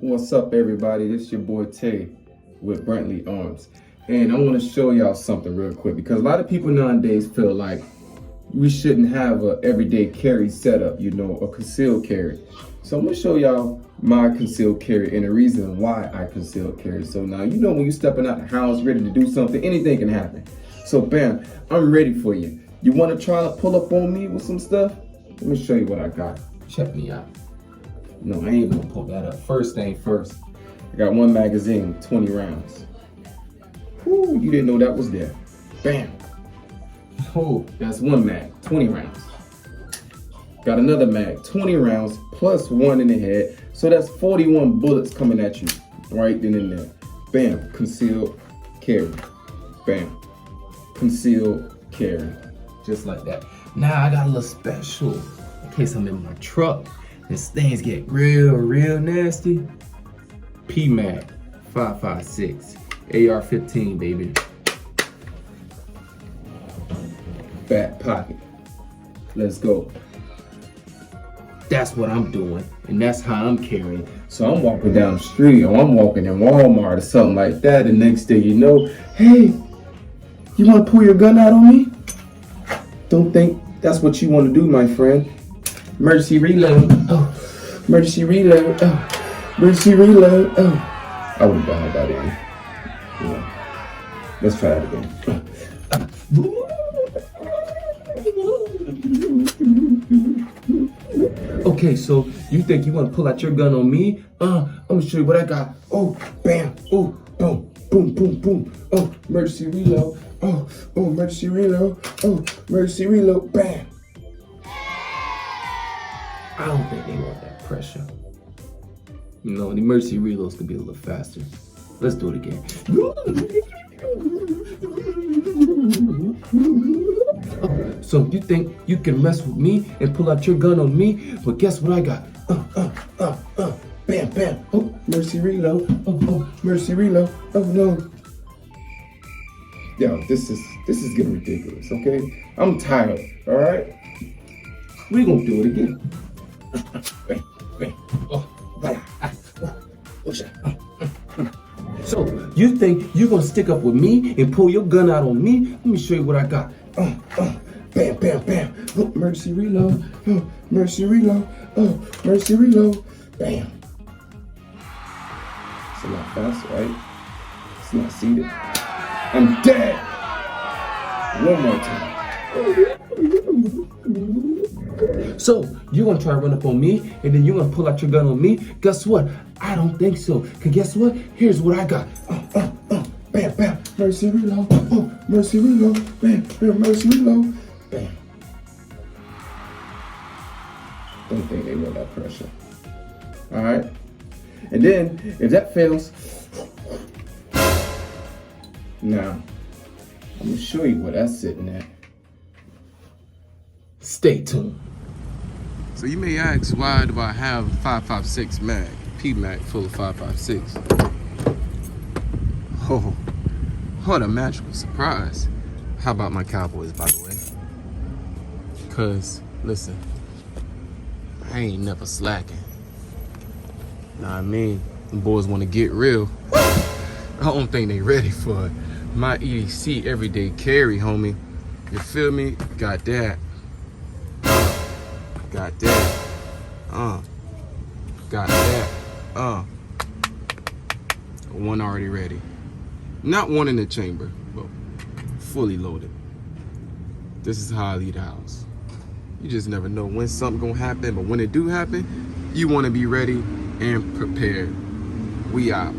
What's up, everybody? This is your boy Tay with Brentley Arms, and I want to show y'all something real quick because a lot of people nowadays feel like we shouldn't have a everyday carry setup, a concealed carry. So I'm gonna show y'all my concealed carry and the reason why I concealed carry. So now when you're stepping out the house ready to do something, anything can happen. So bam, I'm ready for you. You want to try to pull up on me with some stuff? Let me show you what I got. Check me out. No, I ain't gonna pull that up. First thing first, I got one magazine, 20 rounds. Whoo, you didn't know that was there. Bam. Oh, that's one mag, 20 rounds. Got another mag, 20 rounds, plus one in the head. So that's 41 bullets coming at you right then and there. Bam, concealed carry. Bam, concealed carry. Just like that. Now I got a little special in case I'm in my truck and things get real nasty. P-Mag 5.56 AR-15, baby. Back pocket. Let's go. That's what I'm doing, and that's how I'm carrying. So I'm walking down the street, or I'm walking in Walmart or something like that, and next day you know, hey, you want to pull your gun out on me? Don't think that's what you want to do, my friend. Emergency reload. Oh, emergency reload. Oh, emergency reload. Oh, I wouldn't die by then. Yeah. Let's try it again. Okay, so you think you want to pull out your gun on me? I'm gonna show you what I got. Oh, bam. Oh, boom, boom, boom, boom. Oh, emergency reload. Oh, emergency reload. Oh, emergency reload. Bam. I don't think they want that pressure. The emergency reloads could be a little faster. Let's do it again. So you think you can mess with me and pull out your gun on me? But guess what I got? Bam, bam. Oh, emergency reload. Oh, emergency reload. Oh no. Yo, this is getting ridiculous, okay? I'm tired, all right? We're gonna do it again. So, you think you're gonna stick up with me and pull your gun out on me? Let me show you what I got. Bam, bam, bam. Oh, emergency reload. Oh, emergency reload. Oh, emergency reload. Bam. It's a lot faster, right? It's not seated. I'm dead. One more time. So, you're gonna try to run up on me, and then you're gonna pull out your gun on me? Guess what? I don't think so. Cause guess what? Here's what I got. Bam, bam, mercy reload. Oh, mercy reload. Bam, bam, mercy reload. Bam. Don't think they want that pressure. All right. And then, if that fails, now I'm gonna show you where that's sitting at. Stay tuned. So you may ask, why do I have 5.56 mag, P-Mag full of 5.56? Oh, the magical surprise. How about my Cowboys, by the way? Cause listen, I ain't never slacking. Know what I mean? Them boys want to get real. I don't think they ready for my EDC everyday carry, homie. You feel me? Got that. Got that. Got that. One already ready. Not one in the chamber, but fully loaded. This is how I leave the house. You just never know when something gonna happen, but when it do happen, you wanna be ready and prepared. We out.